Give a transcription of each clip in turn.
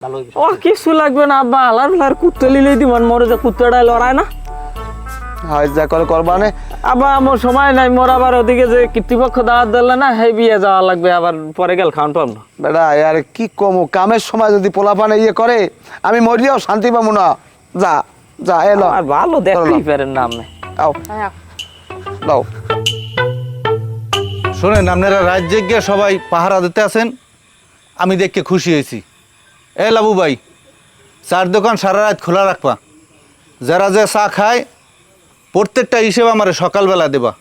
ও কিছু লাগবে না আব্বা, আলার ফালার কুত্তে লিলে দিবেন, মোরে যে কুত্তেটাই লড়ায় না। হয় যা করে করবানে আবার আমার সময় নাই, মোর আবার ওদিকে যে কর্তৃপক্ষ দাওয়াত দিলে না, সেই বিয়ে যাওয়া লাগবে, আবার পরে গেল খাওয়ান পাব না। বেটা আর কি কমু, কামের সময় যদি পোলাপানে ইয়ে করে আমি মরিয়াও শান্তি পাবো না। যা যা এলো আর ভালো দেখতেই পারেন না আপনি। আও দাও। শোনেন, আপনারা রাজ্যে গিয়ে সবাই পাহারা দিতে আছেন, আমি দেখে খুশি হয়েছি। এ লাবু ভাই, চার দোকান সারা রাত খোলা রাখবা। যারা যে চা খায় প্রত্যেকটা হিসেবে আমার সকালবেলা দেবা।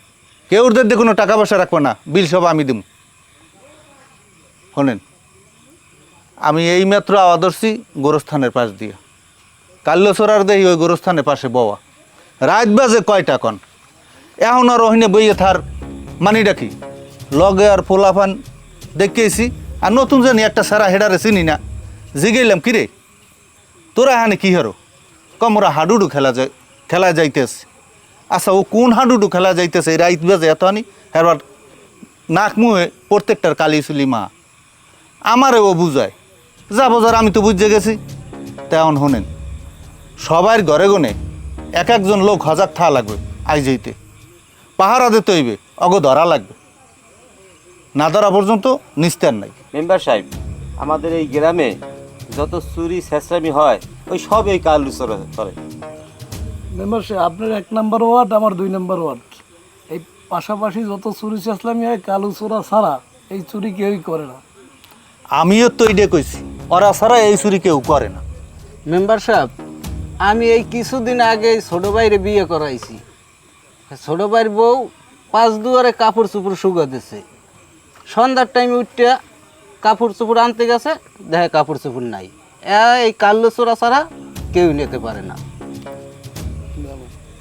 কেউ ওদের কোনো টাকা পয়সা রাখবা না, বিল সব আমি দিব। শোনেন, আমি এই মাত্র আওয়াজ ধরছি গোরস্থানের পাশ দিয়ে, কাল্যচরার দেই ওই গোরস্থানের পাশে বওয়া। রাত বাজে কয়টা কন, এখন আর ওহিনে বইয়ে থার মানিটা কি লগে আর পোলাপান দেখেছি। আর নতুন জানি একটা সারা হেডারে চিনি না, জিগাইলাম কিরে তোরা এখানে কি হারো? কম ওরা হাডুডু খেলা যাইতেছে। আচ্ছা, ও কোন হাডুডু খেলা যাইতেছে? এই রাইত বাজে এত আনি এবার নাক মুহে প্রত্যেকটার কালি চুলি মা। আমারে ও বুঝায় যা বোঝার আমি তো বুঝে গেছি। তেমন শোনেন, সবার ঘরে গনে এক একজন লোক হাজার থা লাগবে আই যেতে, পাহারা দিতে হইবে, অগ ধরা লাগবে, না ধরা পর্যন্ত নিস্তার নাই। মেম্বার সাহেব, আমাদের এই গ্রামে যত চুরি ছেঁচড়ামি হয় ওই সব এই কালুচর করে। মেম্বার সাহেব, আপনার 1 নম্বর ওয়ার্ড, আমার 2 নম্বর ওয়ার্ড, এই পাশাপাশি যত চুরি চেঁচলামি হয় কালু চোরা ছাড়া এই চুরি কেউই করে না। আমিও তো এইটা কইছি, ওরা ছাড়া এই চুরি কেউ করে না। মেম্বার সাহেব, আমি এই কিছুদিন আগে ছোট ভাইরে বিয়ে করাইছি। ছোট ভাইয়ের বউ 5 দুয়ারে কাপড় চোপড় শুকা দিছে। সন্ধ্যার টাইমে উঠিয়া কাপড় চোপড় আনতে গেছে, দেখে কাপড় চোপড় নাই। এই কাল্লো চোরা ছাড়া কেউ নিতে পারে না।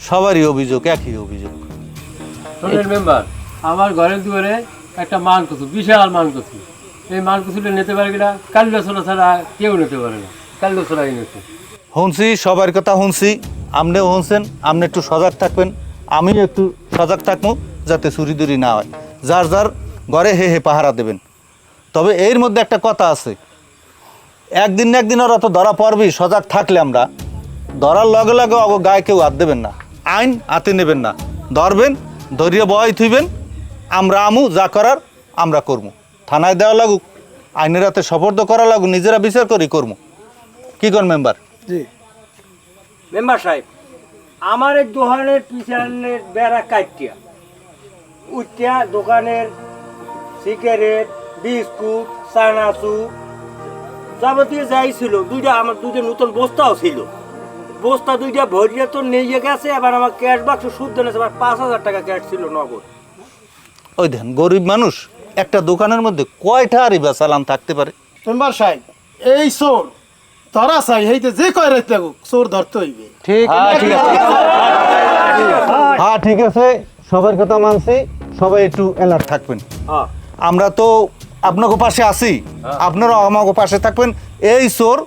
সবারই অভিযোগ, একই অভিযোগ। শোনেন মেম্বার, আমার ঘরের দুয়ারে একটা মানকচু, বিশাল মানকচু, এই মানকচুটা নিতে পারে কিনা কাল্যছড়া ছাড়া কেউ নিতে পারে না, কাল্যছড়াই নিতে। শুনছি, সবার কথা শুনছি, আপনিও শুনছেন। আপনি একটু সজাগ থাকবেন, আমিও একটু সজাগ থাকবো, যাতে চুরি দুরি না হয়। যার যার ঘরে হে হে পাহারা দেবেন। তবে এর মধ্যে একটা কথা আছে, একদিন না একদিন ওরা তো ধরা পড়বেই। সজাগ থাকলে আমরা ধরার লগে লগে অগ গায়ে কেউ হাত দেবেন না, আইন হাতে নেবেন না, ধরবেন, ধরিয়ে বয় থুইবেন। আমরা আমু যা করার আমরা করবো, থানায় দেওয়া লাগুক, আইনের হাতে সফর্দ করা লাগুক, নিজেরা বিচার করি করবো। কি কর মেম্বার? জি মেম্বার সাহেব, আমার এই দোকানের পিছনের বেড়া কাটিয়া উঠিয়া দোকানের সিগারেট, বিস্কুট, চানাচুর যাবতীয় যাই ছিল, আমার দুইটা নতুন বস্তাও ছিল। বস্তা 2টা ভরিয়ে তো নিয়ে গেছে। এবার আমার ক্যাশ বাক্স শুদ্ধ নিয়েছে, আবার 5,000 টাকা ক্যাশ ছিল নগদ। ওই দেখেন, গরিব মানুষ একটা দোকানের মধ্যে কয়টা রিবা চালান থাকতে পারে? মেম্বার সাহেব, এই চোর ধরা চাই, হইতে যে কয় রাইতে লাগুক চোর ধরতে হইবে। ঠিক হ্যাঁ ঠিক আছে, সবার কথা মানছি, সবাই একটু অ্যালার্ট থাকবেন। আমরা তো আপনাকে পাশে আছি, আপনারাও আমাকে পাশে থাকবেন। এই চোর